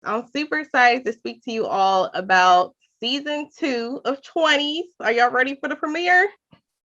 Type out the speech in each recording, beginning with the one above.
I'm super excited to speak to you all about season 2 of 20s. Are y'all ready for the premiere?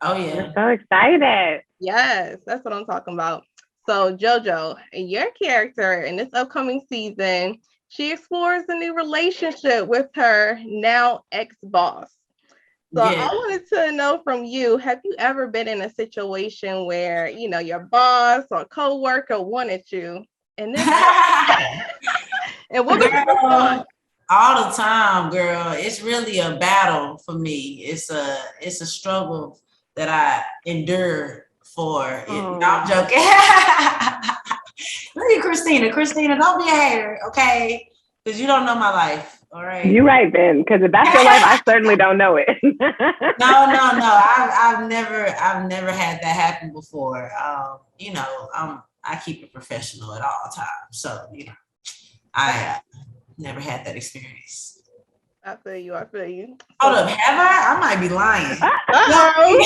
Oh We're yeah. so excited. Yes, that's what I'm talking about. So, JoJo, your character in this upcoming season, she explores a new relationship with her now ex-boss. So I Yeah. wanted to know from you, have you ever been in a situation where, your boss or coworker wanted you and then and what was your response? Girl, all the time, girl. It's really a battle for me. It's a struggle that I endure for it. No, I'm Oh. joking. Look at Christina. Christina, don't be a hater, okay? Because you don't know my life. All right. You right, Ben, because if that's your life, I certainly don't know it. No. I've never had that happen before. I keep it professional at all times. So, I never had that experience. I feel you. I feel you. Hold So, up, have I? I might be lying. uh-oh.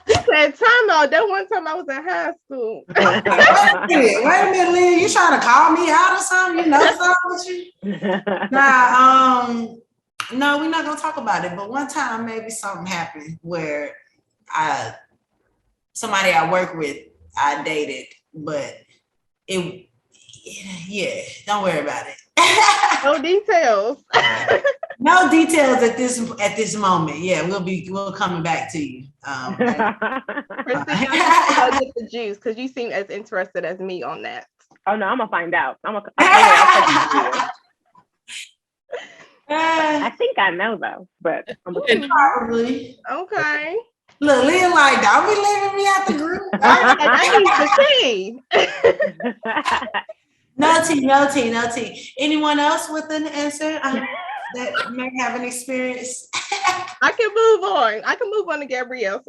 You said time out. That one time I was in high school. Wait a minute, Lynn. You trying to call me out or something? You know something with you? Nah, no, we're not gonna talk about it. But one time, maybe something happened where I somebody I work with, I dated, but it, yeah, don't worry about it. No details. No details at this moment. Yeah, we'll coming back to you. Christina, I need to get the juice because you seem as interested as me on that. Oh no, I'm gonna find out. I'll text you. I think I know though, but I'm gonna Probably. Okay. Look, Lynn, like, don't be leaving me out the group. I need to see. No tea. Anyone else with an answer that may have an experience? I can move on. I can move on to Gabrielle.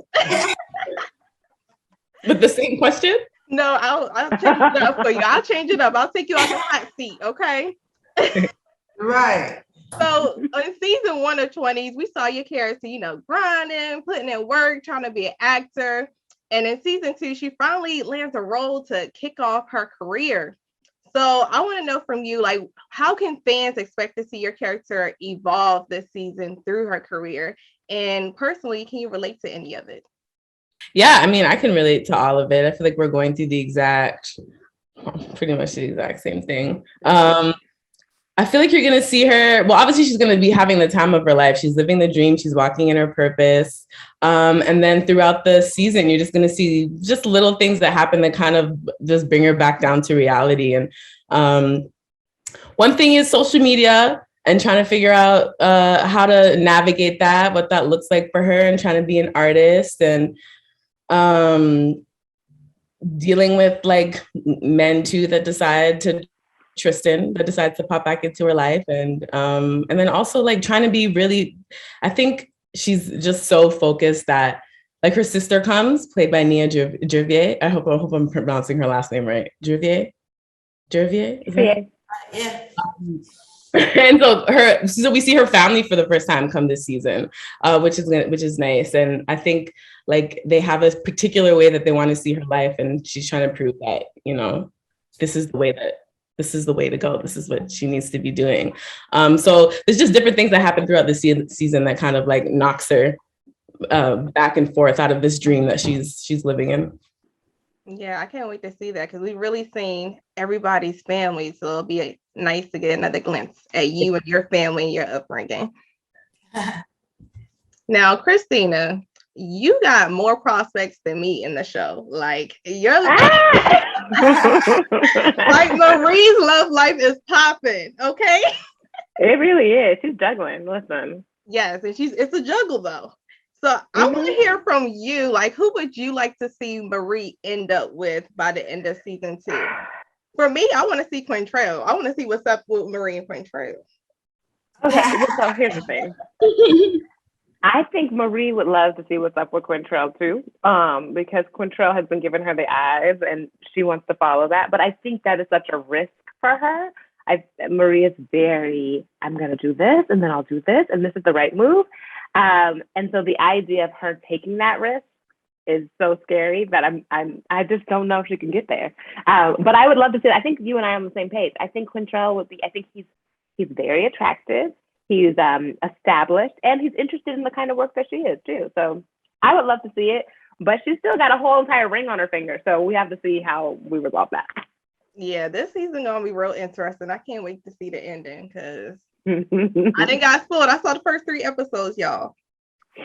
With the same question? No, I'll change it up for you. I'll change it up. I'll take you off the hot seat, okay? Right. So in season 1 of 20s, we saw your character, grinding, putting in work, trying to be an actor. And in season 2, she finally lands a role to kick off her career. So I want to know from you, like, how can fans expect to see your character evolve this season through her career? And personally, can you relate to any of it? Yeah, I mean, I can relate to all of it. I feel like we're going through pretty much the exact same thing. I feel like you're going to see her. Well, obviously, she's going to be having the time of her life. She's living the dream. She's walking in her purpose. And then throughout the season, you're just going to see just little things that happen that kind of just bring her back down to reality. And one thing is social media and trying to figure out how to navigate that, what that looks like for her, and trying to be an artist and dealing with like men too that decide to Tristan that decides to pop back into her life, and then also like trying to be really, I think she's just so focused that like her sister comes, played by Nia Gervier. I hope I'm pronouncing her last name right. Gervier. Yeah. And so we see her family for the first time come this season, which is nice. And I think like they have a particular way that they want to see her life, and she's trying to prove that this is the way to go. This is what she needs to be doing. So there's just different things that happen throughout the season that kind of like knocks her back and forth out of this dream that she's living in. Yeah, I can't wait to see that because we've really seen everybody's family. So it'll be nice to get another glimpse at you and your family and your upbringing. Now, Christina, you got more prospects than me in the show. Like you're like Marie's love life is popping. Okay. It really is. She's juggling. Listen. Yes, and it's a juggle though. So I want to hear from you. Like, who would you like to see Marie end up with by the end of season 2? For me, I want to see Quintrell. I want to see what's up with Marie and Quintrell. Okay, so here's the thing. I think Marie would love to see what's up with Quintrell too, because Quintrell has been giving her the eyes and she wants to follow that. But I think that is such a risk for her. Marie is I'm going to do this and then I'll do this and this is the right move. And so the idea of her taking that risk is so scary that I just don't know if she can get there. But I would love to see it. I think you and I are on the same page. I think Quintrell would be. I think he's very attractive. He's established, and he's interested in the kind of work that she is too. So I would love to see it. But she's still got a whole entire ring on her finger, so we have to see how we resolve that. Yeah, this season gonna be real interesting. I can't wait to see the ending because I didn't got spoiled. I saw the first 3 episodes, y'all.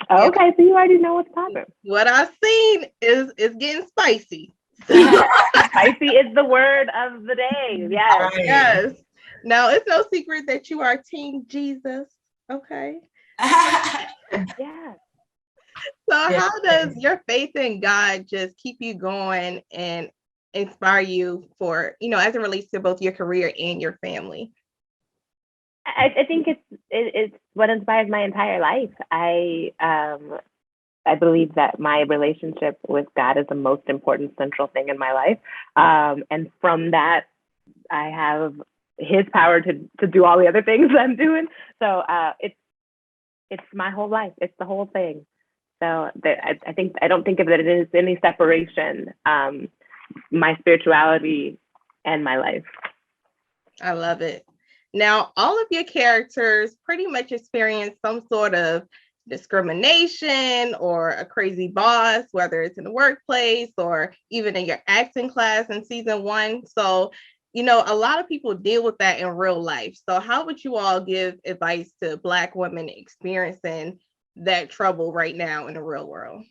Okay, so you already know what's popping. What I've seen is getting spicy. Spicy is the word of the day. Yes. Yes. Now it's no secret that you are Team Jesus. Okay. Yeah. So how does your faith in God just keep you going and inspire you for, as it relates to both your career and your family? I think it's what inspires my entire life. I believe that my relationship with God is the most important central thing in my life. And from that, I have his power to do all the other things I'm doing. So it's my whole life. It's the whole thing. So I don't think of it as any separation, my spirituality and my life. I love it. Now, all of your characters pretty much experience some sort of discrimination or a crazy boss, whether it's in the workplace or even in your acting class in season 1. So, a lot of people deal with that in real life. So how would you all give advice to Black women experiencing that trouble right now in the real world?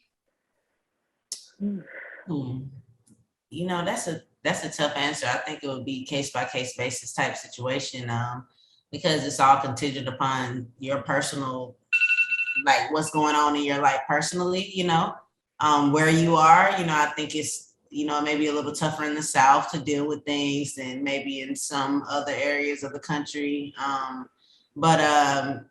That's a tough answer. I think it would be case by case basis type situation, because it's all contingent upon your personal, like what's going on in your life personally, where you are. I think it's, maybe a little tougher in the South to deal with things than maybe in some other areas of the country. But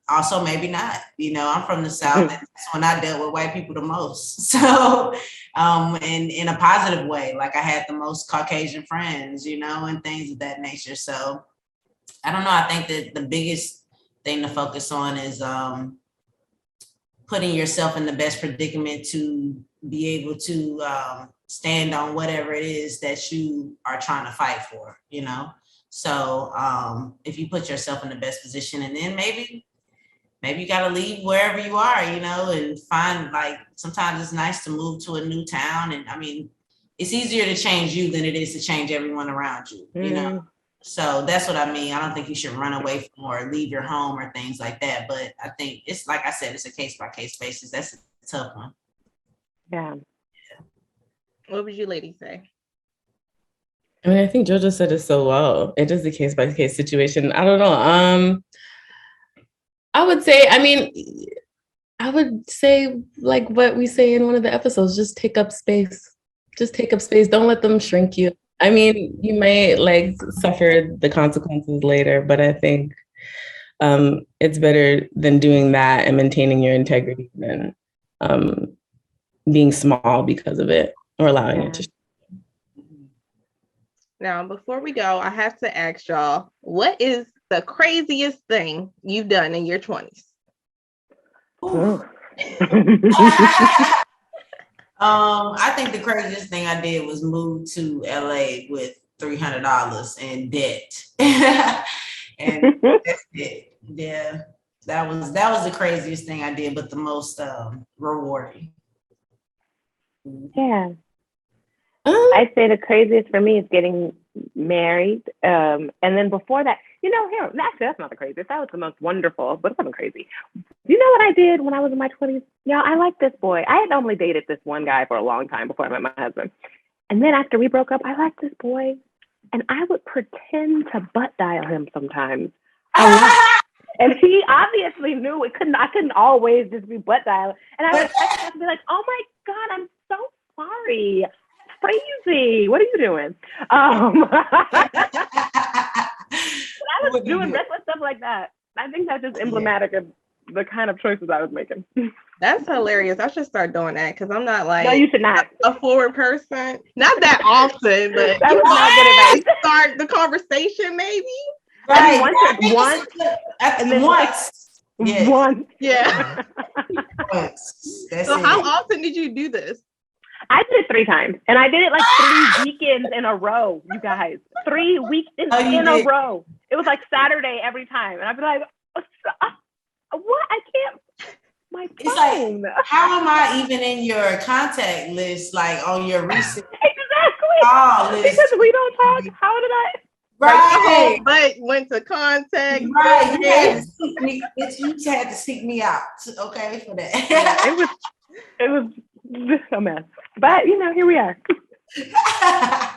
also maybe not. I'm from the South. That's when I dealt with white people the most. So, and in a positive way, like I had the most Caucasian friends, and things of that nature. So I don't know. I think that the biggest thing to focus on is putting yourself in the best predicament to be able to stand on whatever it is that you are trying to fight for, So if you put yourself in the best position, and then maybe you got to leave wherever you are, and find, like, sometimes it's nice to move to a new town. And I mean, it's easier to change you than it is to change everyone around you, So that's what I mean. I don't think you should run away from or leave your home or things like that. But I think it's, like I said, it's a case by case basis. That's a tough one. Yeah. What would you ladies say? I mean, I think Jojo said it so well. It is a case by case situation. I don't know. I would say, like what we say in one of the episodes, just take up space. Just take up space. Don't let them shrink you. I mean, you may suffer the consequences later, but I think it's better than doing that and maintaining your integrity than being small because of it or allowing it to. Now, before we go, I have to ask y'all, what is the craziest thing you've done in your 20s? I think the craziest thing I did was move to LA with $300 in debt. And that's it. Yeah. That was the craziest thing I did, but the most rewarding. Yeah. I'd say the craziest for me is getting married. And then before that, actually, that's not the craziest. That was the most wonderful, but it wasn't crazy. You know what I did when I was in my 20s? Yeah, I liked this boy. I had only dated this one guy for a long time before I met my husband. And then after we broke up, I liked this boy. And I would pretend to butt dial him sometimes. And he obviously knew I couldn't always just be butt dialing. And I would text him and be like, oh my God, I'm so sorry. Crazy. What are you doing? I was doing reckless stuff like that. I think that's just emblematic of the kind of choices I was making. That's hilarious. I should start doing that because I'm not No, you should not. A forward person. Not that often, but that was not good advice. Start the conversation maybe. Right. Once. Yeah. Once. So how often did you do this? I did it 3 times, and I did it like 3 weekends in a row. You guys, 3 weekends in a row. It was like Saturday every time, and I'd be like, "What? I can't." My phone. It's like, how am I even in your contact list? Like on your recent exactly list? Because we don't talk. How did I? Right, but went to contact. Right, you had to seek me. You had to seek me out, okay, for that. Yeah, it was a mess, but here we are.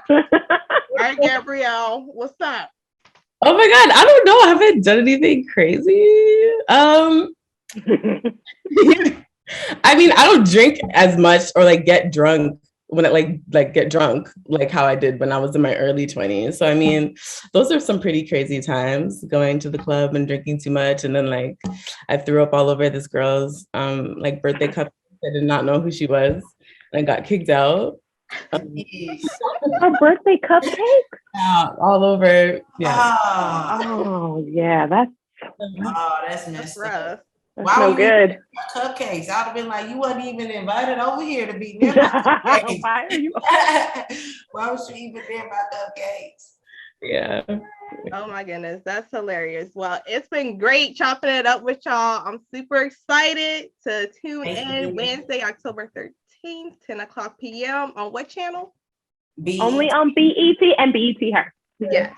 All right, Gabrielle, what's up? Oh my God, I don't know. I haven't done anything crazy. I mean, I don't drink as much or like get drunk when I like get drunk like how I did when I was in my early 20s. So I mean, those are some pretty crazy times, going to the club and drinking too much, and then like I threw up all over this girl's like birthday cup. I did not know who she was and got kicked out. A birthday cupcake? All over. Yeah. Oh yeah, that's messed rough. up. That's no good. Cupcakes. I'd have been like, you wasn't even invited over here to be near my cupcakes. Why are you? Why was you even near my cupcakes? Yeah. Oh my goodness, that's hilarious. Well, it's been great chopping it up with y'all. I'm super excited to tune in Wednesday, October 13th, 10 o'clock p.m. on what channel? BET. Only on BET and BET Her. Yes.